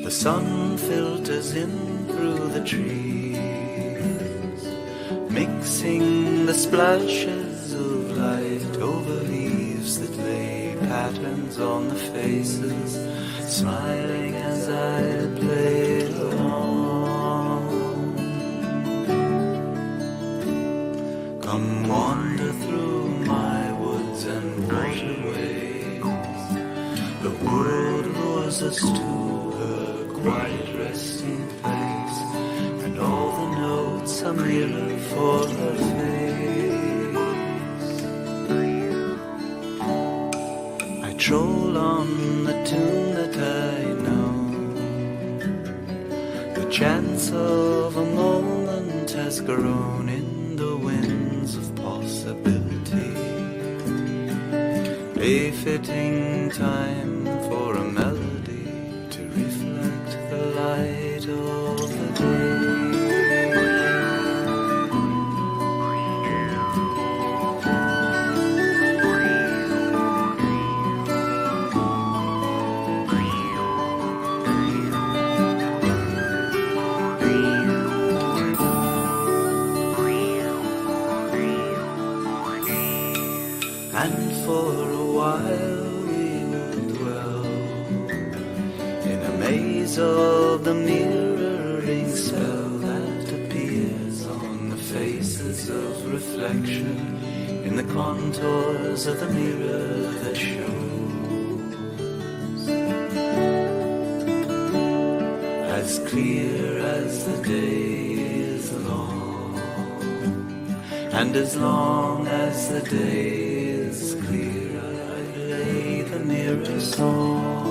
The sun filters in through the trees, mixing the splashes of light over leaves that lay patterns on the faces, smiling as I play along. Come wander through my woods and waterways. The wood lures us to her quiet resting place, and all the notes a mirror for her face. I troll on the tune that I know. The chance of a moment has grown in the winds of possibility, a fitting time for a melody to reflect the light of the day. And for a while we will dwell in a maze of the mirroring spell that appears on the faces of reflection in the contours of the mirror that shows as clear as the day is long, and as long as the day is clear, I play the mirror song.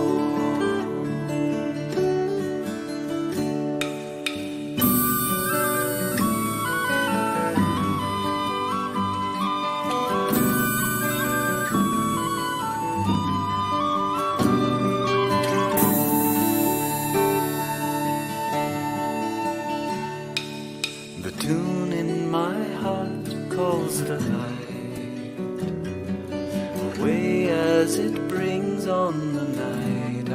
The tune in my heart calls it alive, away as it brings on the night. I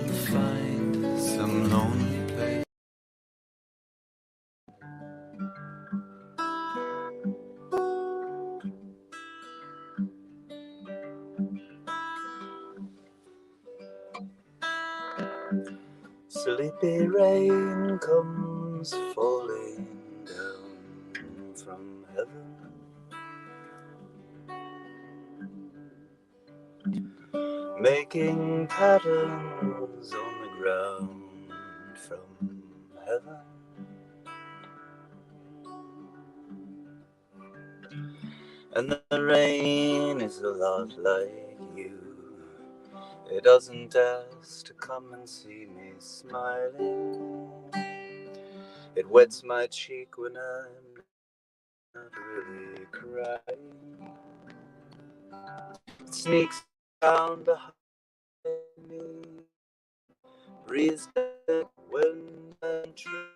will find some lonely place. Sleepy rain comes falling down from heaven, making patterns on the ground from heaven. And the rain is a lot like you. It doesn't ask to come and see me smiling. It wets my cheek when I'm not really crying. It sneaks down behind me, breathes back when I'm trying.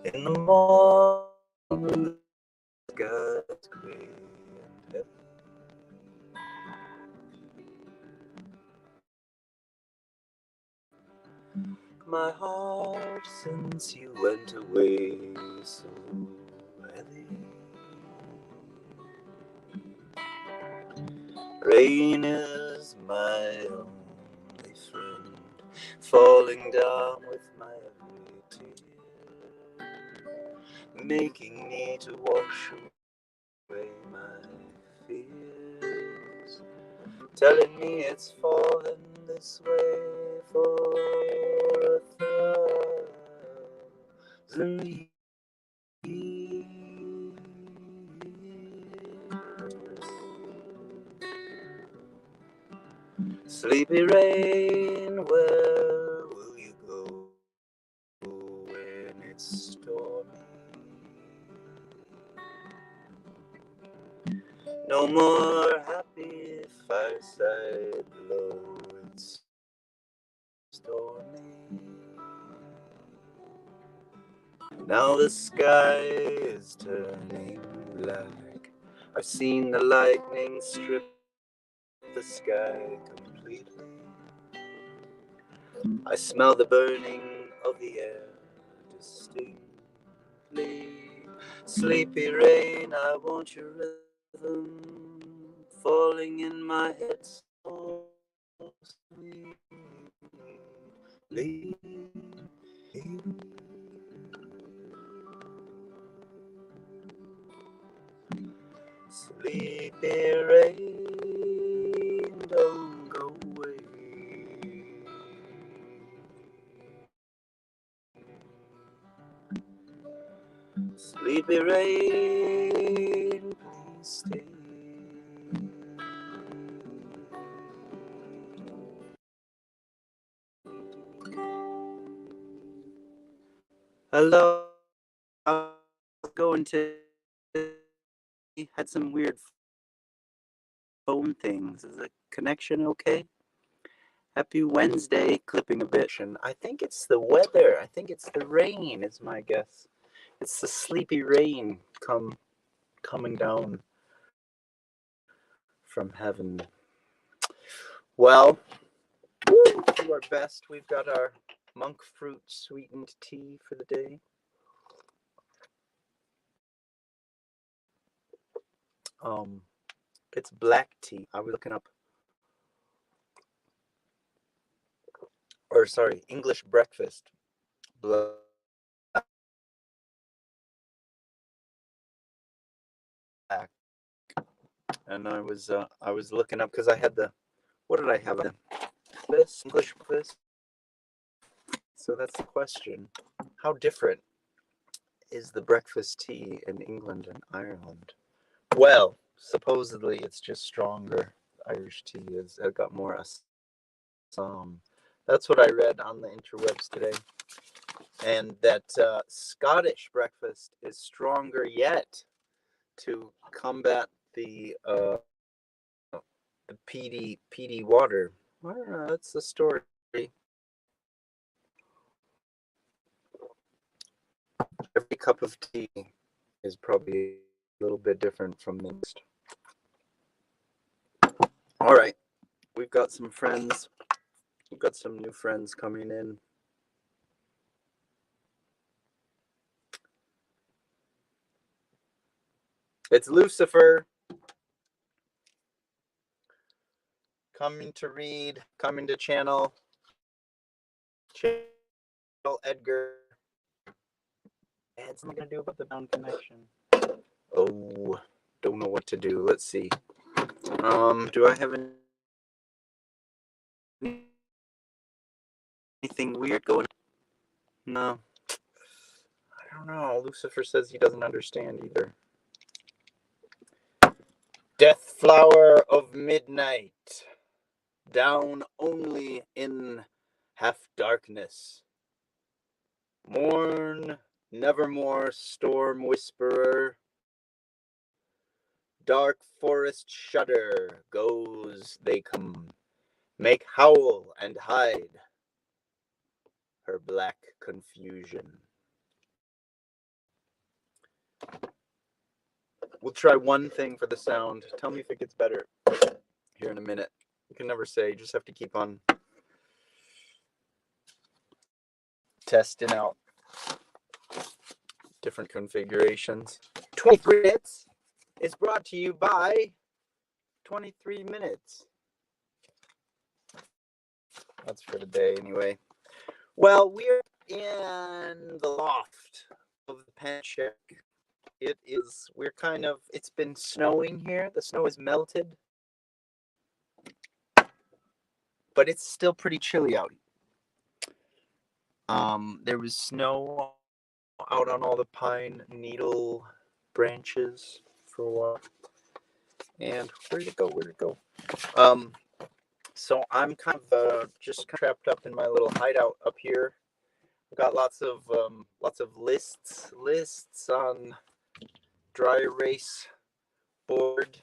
In the morning, the sky's gray and heavy. My heart, since you went away, so heavy. Rain is my only friend, falling down with my every tear, making me to wash away my fears, telling me it's fallen this way for 1,000 years. Sleepy rain, where will you go when it's stormy? No more happy fireside glow, it's stormy. Now the sky is turning black. I've seen the lightning strip the sky completely. I smell the burning of the air distinctly. Sleepy rain, I want your rhythm falling in my head so sweetly. Sleepy rain, don't go away. Sleepy rain, please stay. Hello, how's it going today? Had some weird phone things. Is the connection okay? Happy Wednesday. Clipping a bit. I think it's the weather. I think it's the rain, is my guess. It's the sleepy rain coming down from heaven. Well, we'll do our best. We've got our monk fruit sweetened tea for the day. It's black tea. I was looking up, or sorry, English breakfast. Black. And I was looking up because I had what did I have? This English breakfast. So that's the question. How different is the breakfast tea in England and Ireland? Well, supposedly it's just stronger. Irish tea is got more Assam. That's what I read on the interwebs today. And that Scottish breakfast is stronger yet to combat the peaty water. I don't know, that's the story. Every cup of tea is probably a little bit different from the next. All right, we've got some friends. We've got some new friends coming in. It's Lucifer coming to read, coming to channel Edgar. And something gonna do about the down connection. Oh, don't know what to do. Let's see. Do I have anything weird going? No. I don't know. Lucifer says he doesn't understand either. Death flower of midnight, down only in half darkness. Mourn nevermore, storm whisperer. Dark forest shudder, goes they come, make howl and hide her black confusion. We'll try one thing for the sound. Tell me if it gets better here in a minute. You can never say, you just have to keep on testing out different configurations. 23 minutes is brought to you by 23 minutes. That's for today anyway. Well, we're in the loft of the pen check. It's been snowing here. The snow is melted, but it's still pretty chilly out. There was snow out on all the pine needle branches for a while. And where'd it go? So I'm kind of just trapped up in my little hideout up here. I've got lots of lists on dry erase board,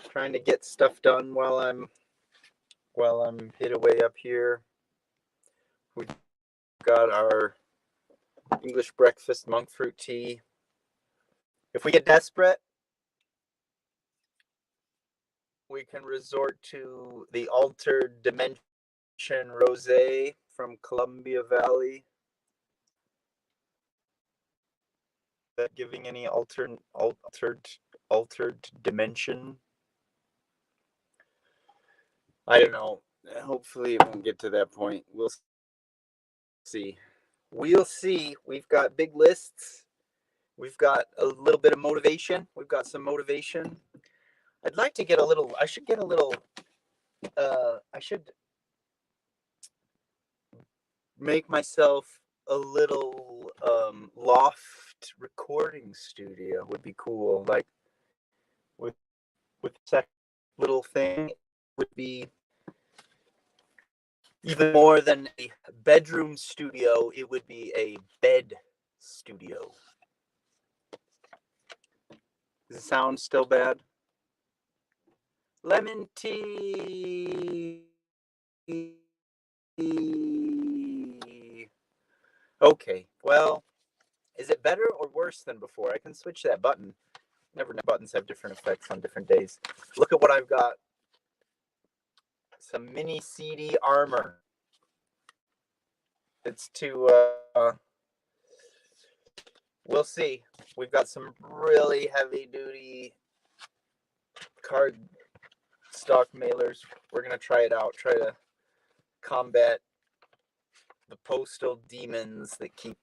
trying to get stuff done while I'm hid away up here. We've got our English breakfast, monk fruit tea. If we get desperate, we can resort to the Altered Dimension Rosé from Columbia Valley. That giving any altered dimension? I don't know. Hopefully it won't get to that point. We'll see. We'll see. We've got big lists. We've got a little bit of motivation. We've got some motivation. I'd like to get a little, I should get a little, I should make myself a little loft recording studio. Would be cool. Like with that little thing, it would be even more than a bedroom studio. It would be a bed studio. Does it sound still bad? Lemon tea. Okay, well, is it better or worse than before? I can switch that button. Never know, buttons have different effects on different days. Look at what I've got. Some mini CD armor. It's to, we'll see. We've got some really heavy duty card stock mailers. We're going to try it out, try to combat the postal demons that keep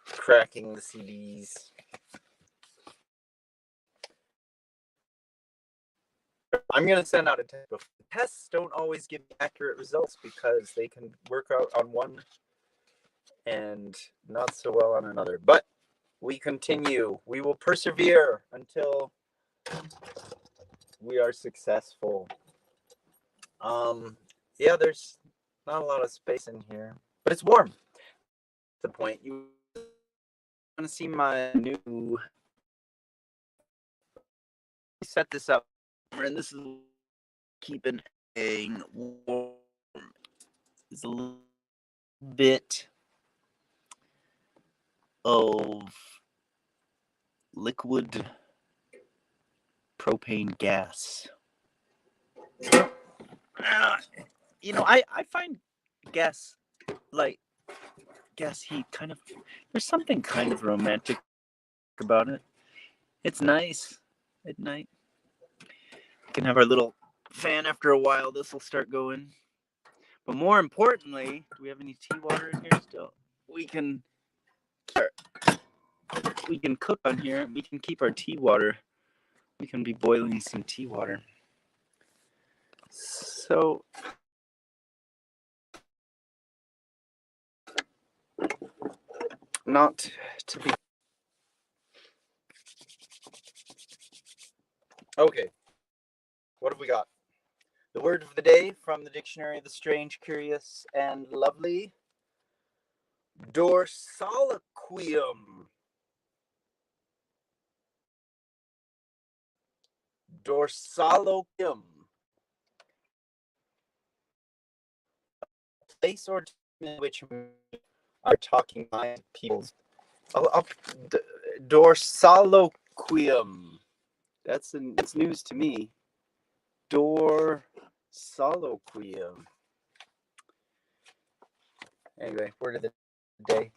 cracking the CDs. I'm going to send out a test. Tests don't always give accurate results because they can work out on one and not so well on another. But we continue. We will persevere until we are successful. Yeah, there's not a lot of space in here, but it's warm. The point you want to see my new set this up, and this is keeping warm. It's a little bit of liquid propane gas. You know, I find gas heat kind of, there's something kind of romantic about it. It's nice at night. We can have our little fan after a while. This will start going. But more importantly, do we have any tea water in here still? We can cook on here. We can keep our tea water. We can be boiling some tea water. So not to be. Okay. What have we got? The word of the day from the Dictionary of the Strange, Curious, and Lovely. Dorsaloquium. Dorsaloquium. Place or time in which are talking mind people's. Dorsaloquium. That's news to me. Dorsaloquium. Anyway, word of the day.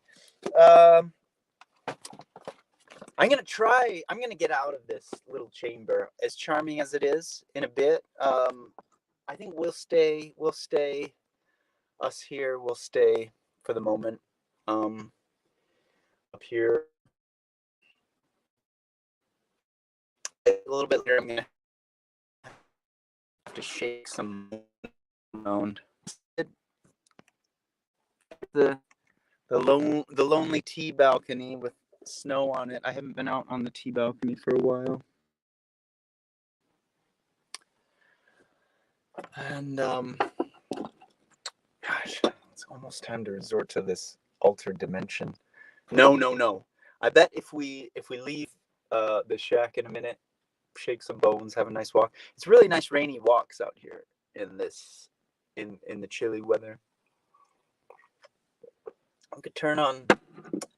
I'm gonna get out of this little chamber, as charming as it is, in a bit. I think we'll stay. Us here will stay for the moment. Up here. A little bit later, I'm gonna have to shake some around. The lonely tea balcony with snow on it. I haven't been out on the tea balcony for a while. And gosh, it's almost time to resort to this altered dimension. No. I bet if we leave the shack in a minute, shake some bones, have a nice walk. It's really nice rainy walks out here in the chilly weather. I could turn on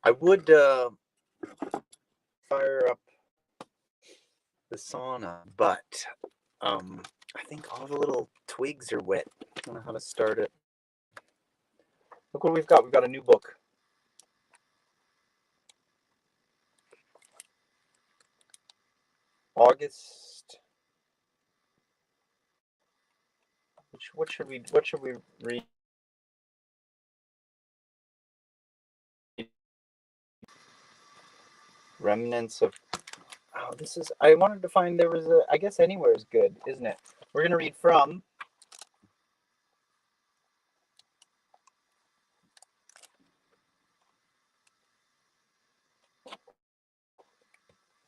I would fire up the sauna, but I think all the little twigs are wet. I don't know how to start it. Look what we've got. We've got a new book. August. What should we read? Remnants of. Oh, this is. I wanted to find there was a. I guess anywhere is good, isn't it? We're gonna read from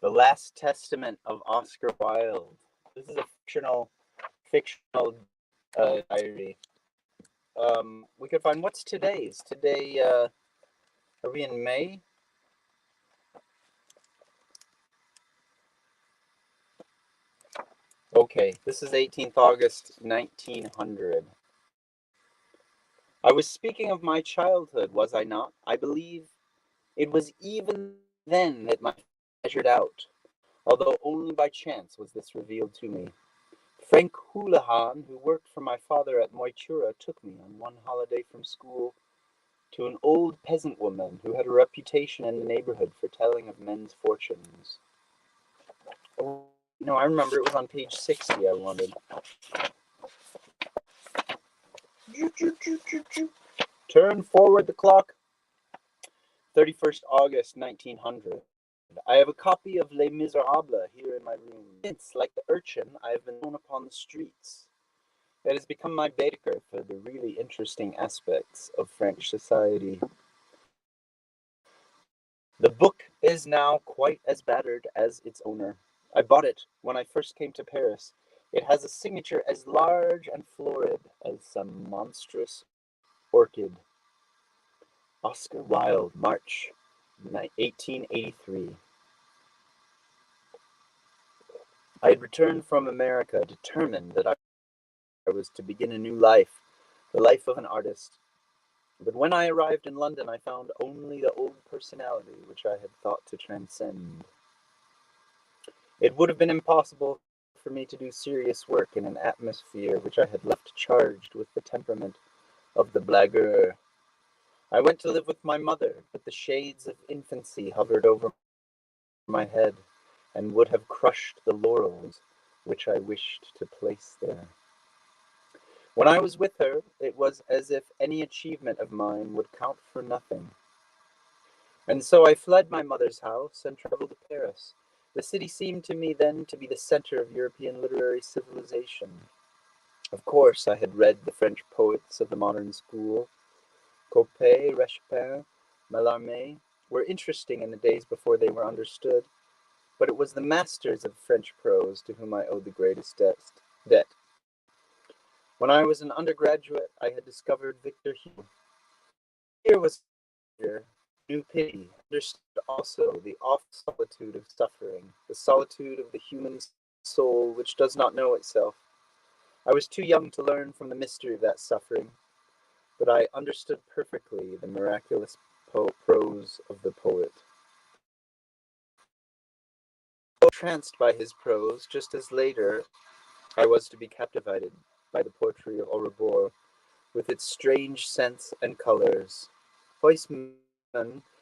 The Last Testament of Oscar Wilde. This is a fictional diary. We could find what's today's. Today, are we in May? Okay, this is 18th August 1900. I was speaking of my childhood, was I not? I believe it was even then that my measured out, although only by chance was this revealed to me. Frank Houlihan, who worked for my father at Moitura, took me on one holiday from school to an old peasant woman who had a reputation in the neighborhood for telling of men's fortunes. Oh, no, I remember it was on page 60 I wanted. Turn forward the clock. 31st August 1900. I have a copy of Les Miserables here in my room. Since, like the urchin, I have been thrown upon the streets. It has become my Baedeker for the really interesting aspects of French society. The book is now quite as battered as its owner. I bought it when I first came to Paris. It has a signature as large and florid as some monstrous orchid. Oscar Wilde, March 1883. I had returned from America determined that I was to begin a new life, the life of an artist. But when I arrived in London, I found only the old personality which I had thought to transcend. It would have been impossible for me to do serious work in an atmosphere which I had left charged with the temperament of the blagueur. I went to live with my mother, but the shades of infancy hovered over my head and would have crushed the laurels which I wished to place there. When I was with her, it was as if any achievement of mine would count for nothing. And so I fled my mother's house and traveled to Paris. The city seemed to me then to be the center of European literary civilization. Of course, I had read the French poets of the modern school. Coppée, Respin, Mallarmé were interesting in the days before they were understood, but it was the masters of French prose to whom I owed the greatest debt. When I was an undergraduate, I had discovered Victor Hugo. Here was new pity, understood also the awful solitude of suffering, the solitude of the human soul which does not know itself. I was too young to learn from the mystery of that suffering, but I understood perfectly the miraculous prose of the poet. Tranced by his prose, just as later I was to be captivated by the poetry of Auribor, with its strange scents and colors. Huysman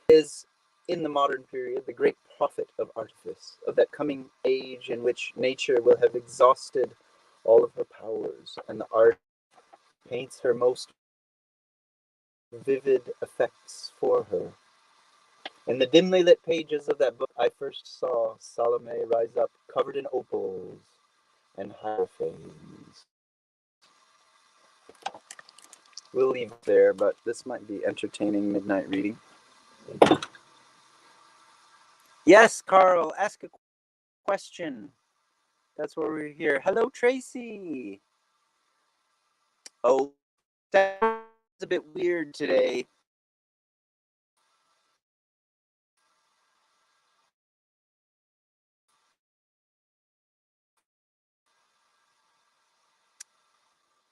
is, in the modern period, the great prophet of artifice, of that coming age in which nature will have exhausted all of her powers, and the art paints her most vivid effects for her. In the dimly lit pages of that book, I first saw Salome rise up, covered in opals and hierophants. We'll leave it there, but this might be entertaining midnight reading. Yes, Carl, ask a question. That's why we're here. Hello, Tracy. Oh, that's a bit weird today.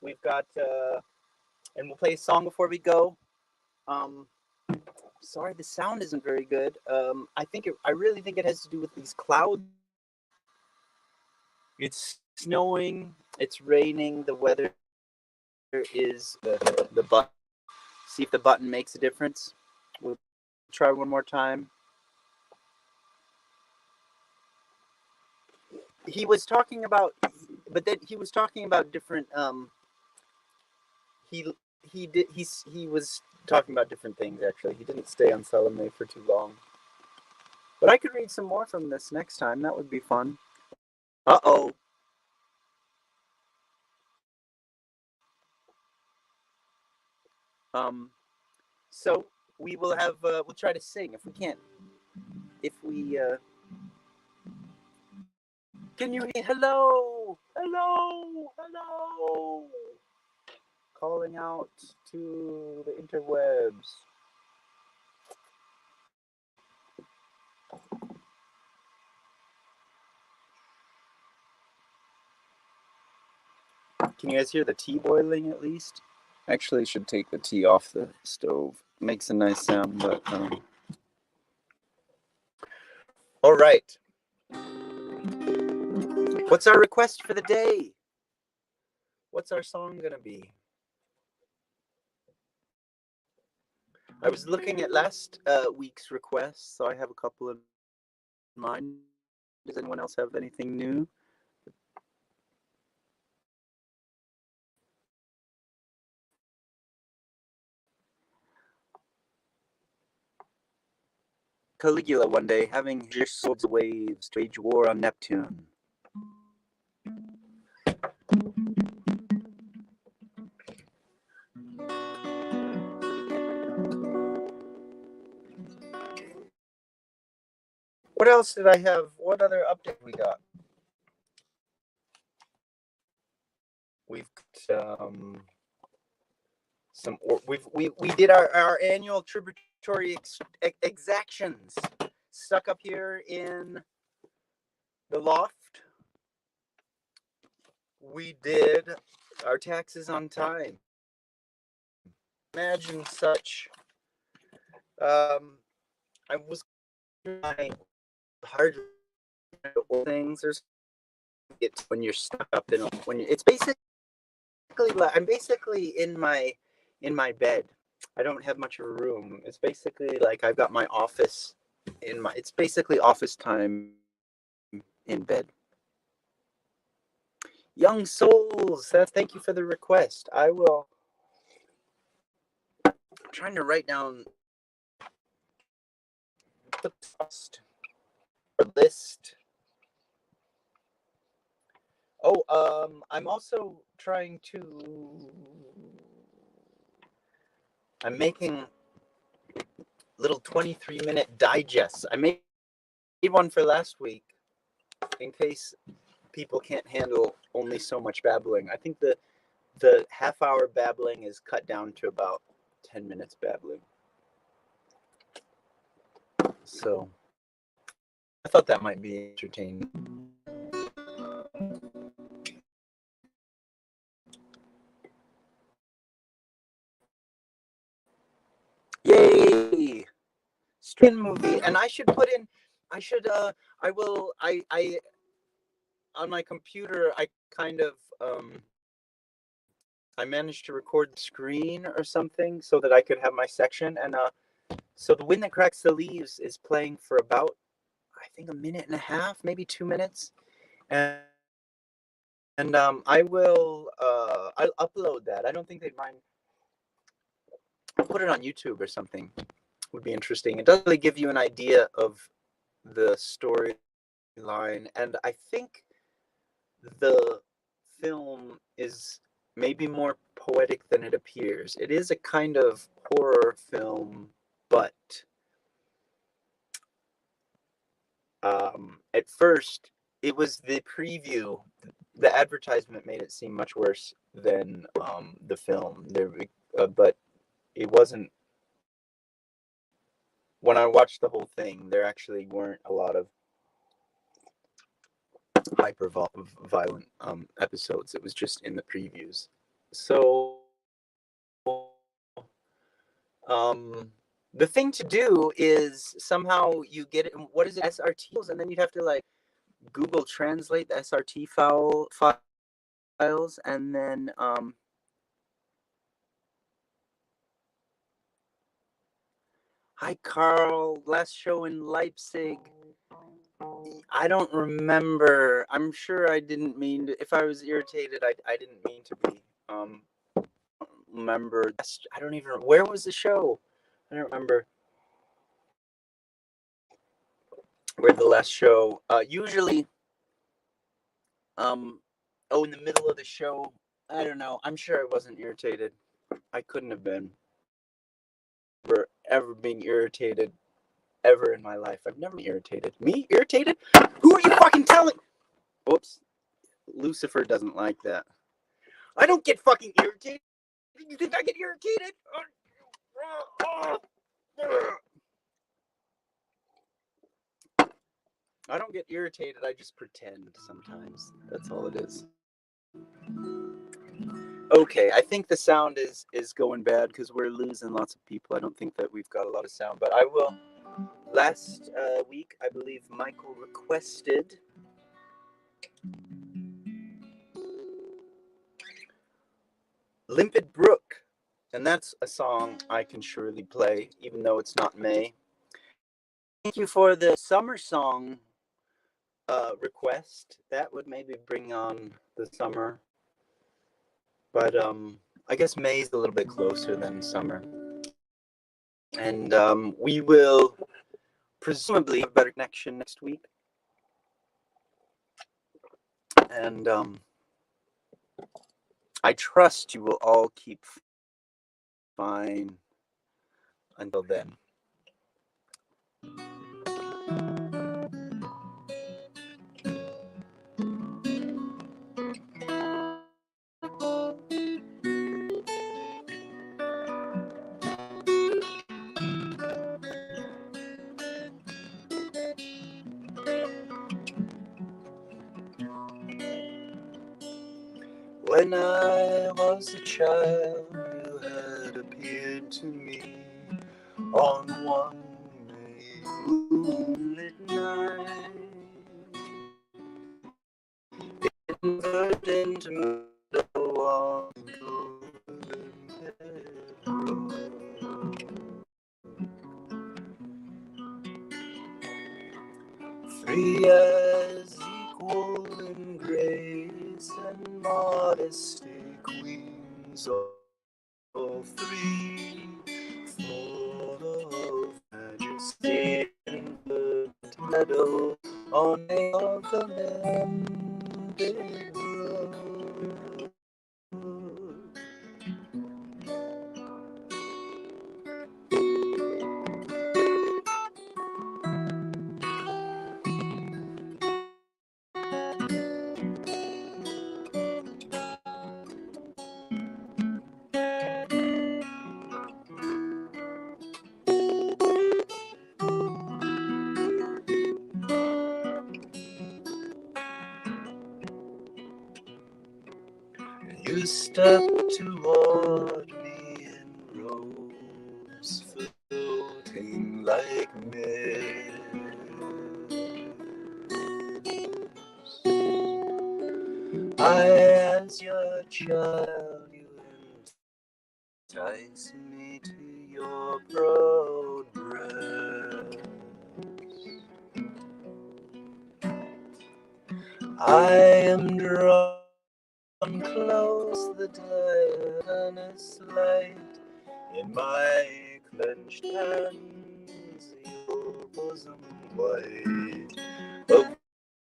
We've got, and we'll play a song before we go. Sorry, the sound isn't very good. I really think it has to do with these clouds. It's snowing. It's raining. The weather is the button. See if the button makes a difference. We'll try one more time. He was talking about, but then he was talking about different. He he was talking about different things. Actually, he didn't stay on Salome for too long. But I could read some more from this next time. That would be fun. Uh-oh. Um, so we will have we'll try to sing if we can't. If we can you hear hello? Hello? Hello? Calling out to the interwebs. Can you guys hear the tea boiling at least? Actually, should take the tea off the stove. Makes a nice sound, but all right. What's our request for the day? What's our song gonna be? I was looking at last week's requests, so I have a couple in mind. Does anyone else have anything new? Caligula one day having his swords waves to wage war on Neptune. What else did I have? What other update we got? We've got some. We did our annual tributary exactions. Stuck up here in the loft. We did our taxes on time. Imagine such. I was trying hard things. There's it's when you're stuck up in when it's basically I'm basically in my bed. I don't have much of a room. It's basically like I've got my office in my. It's basically office time in bed. Young souls, thank you for the request. I will. I'm trying to write down the list. Oh, I'm also trying to. I'm making little 23-minute digests. I made one for last week in case people can't handle only so much babbling. I think the half-hour babbling is cut down to about 10 minutes babbling. So I thought that might be entertaining. Yay! Stream movie, and I should put in. I should. I will. I on my computer. I kind of. I managed to record the screen or something so that I could have my section, and so the wind that cracks the leaves is playing for about I think a minute and a half, maybe 2 minutes, and I will I'll upload that. I don't think they'd mind. I'll put it on YouTube or something. Would be interesting. It does really give you an idea of the storyline, and I think the film is maybe more poetic than it appears. It is a kind of horror film, but at first it was the preview. The advertisement made it seem much worse than the film. But it wasn't. When I watched the whole thing, there actually weren't a lot of hyper violent episodes. It was just in the previews. So um The thing to do is somehow you get it. What is it? SRTs, and then you'd have to like Google Translate the SRT files, and then hi Carl, last show in Leipzig. I don't remember. I'm sure I didn't mean to. If I was irritated, I didn't mean to be. Remember. I don't even. Where was the show? I don't remember. Where the last show? Usually, in the middle of the show. I don't know. I'm sure I wasn't irritated. I couldn't have been. Ever being irritated ever in my life. I've never been irritated. Me irritated? Who are you fucking telling? Oops. Lucifer doesn't like that. I don't get fucking irritated. You think I get irritated? I don't get irritated. I just pretend sometimes. That's all it is. Okay, I think the sound is going bad because we're losing lots of people. I don't think that we've got a lot of sound, but I will. Last week, I believe Michael requested Limpid Brook, and that's a song I can surely play, even though it's not May. Thank you for the summer song request. That would maybe bring on the summer, but I guess May's a little bit closer than summer, and we will presumably have a better connection next week, and I trust you will all keep fine until then. When I was a child, you had appeared to me on one moonlit night. It converted into meadow on golden road. Three as equal in grace and modesty, queens all three, full of majesty and good meadow on the mended road. You stepped toward me in robes floating like mist. I, as your child, you entice me to your broad breast. I am drawn close, the tiredness light in my clenched hands, your bosom white,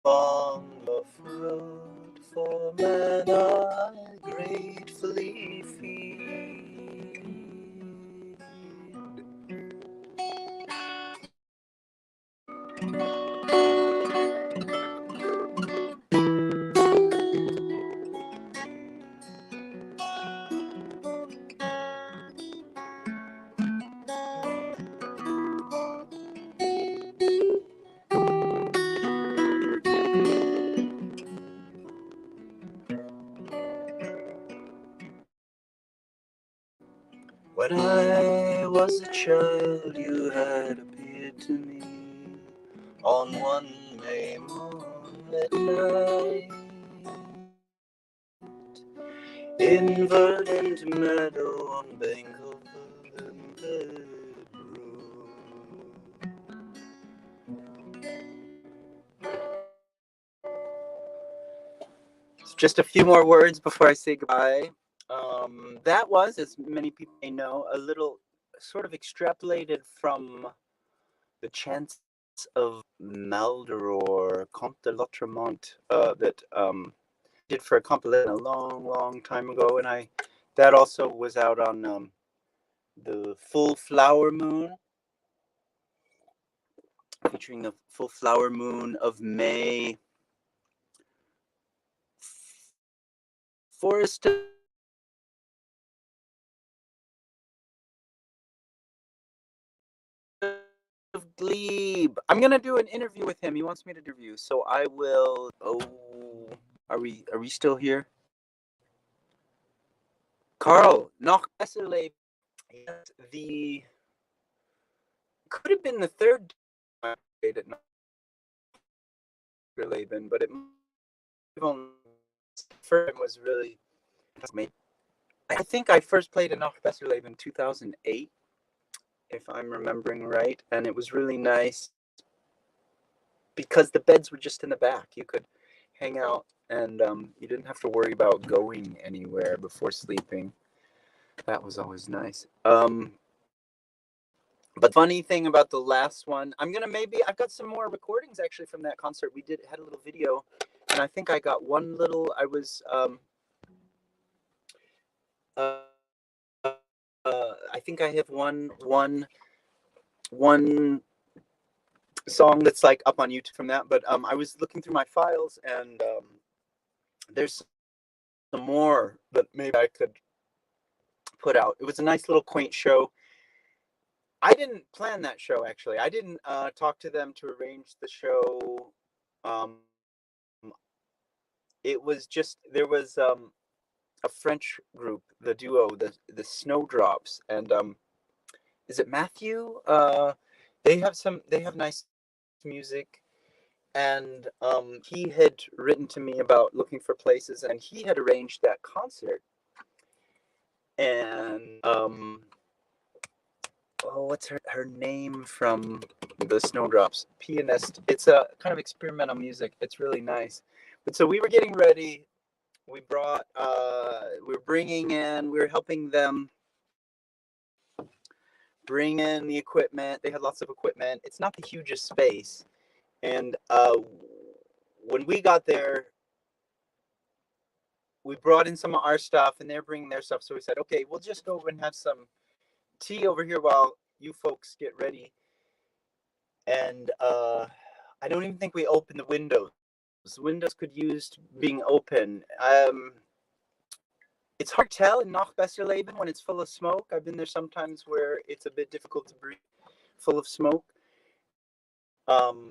upon the fruit for man I gratefully feed. When When I was a child, you had appeared to me on one May moonlit night, in verdant meadow on bank of the limpid brook. Just a few more words before I say goodbye. That was, as many people may know, a little sort of extrapolated from the chants of Maldoror, Comte de Lautremont, that did for a compilation a long, long time ago, and that also was out on the full flower moon, featuring the full flower moon of May. Forest of Glebe. I'm gonna do an interview with him. He wants me to interview, so I will. Oh, are we still here? Carl, noch besser leben. Yes, the could have been the third time I played at noch besser leben, but it first was really. I think I first played in Noch besser leben in 2008, if I'm remembering right, and it was really nice because the beds were just in the back. You could hang out, and you didn't have to worry about going anywhere before sleeping. That was always nice. But funny thing about the last one, I've got some more recordings actually from that concert. We had a little video, and I think I got one little. Uh, I think I have one song that's like up on YouTube from that. But I was looking through my files, and there's some more that maybe I could put out. It was a nice little quaint show. I didn't plan that show, actually. I didn't talk to them to arrange the show. It was just, there was a French group, the duo, the Snowdrops, and is it Matthew? They have nice music, and he had written to me about looking for places, and he had arranged that concert. And what's her name from the Snowdrops? Pianist. It's a kind of experimental music. It's really nice. But so we were getting ready. We were helping them bring in the equipment. They had lots of equipment. It's not the hugest space. And when we got there, we brought in some of our stuff, and they're bringing their stuff. So we said, okay, we'll just go and have some tea over here while you folks get ready. And I don't even think we opened the windows. The windows could use being open. It's hard to tell in Noch besser leben when it's full of smoke. I've been there sometimes where it's a bit difficult to breathe, full of smoke. But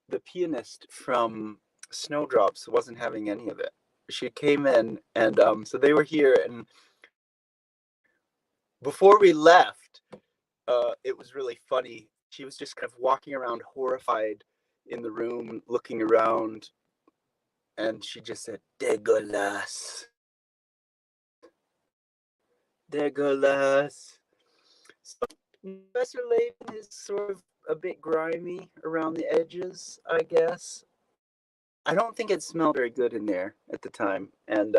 the pianist from Snowdrops wasn't having any of it. She came in, and so they were here, and before we left, it was really funny. She was just kind of walking around horrified in the room, looking around, and she just said, "Dégueulasse. Dégueulasse." So, Professor Layton is sort of a bit grimy around the edges, I guess. I don't think it smelled very good in there at the time. And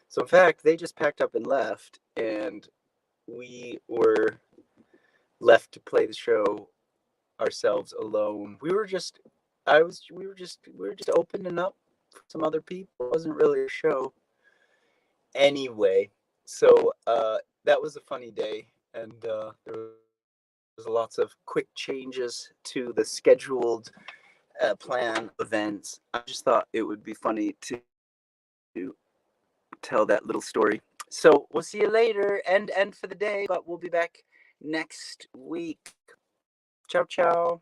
so, in fact, they just packed up and left, and we were left to play the show ourselves alone. We were just opening up for some other people. It wasn't really a show anyway. So that was a funny day, and there was lots of quick changes to the scheduled plan events. I just thought it would be funny to tell that little story. So we'll see you later and for the day, but we'll be back next week. Ciao, ciao.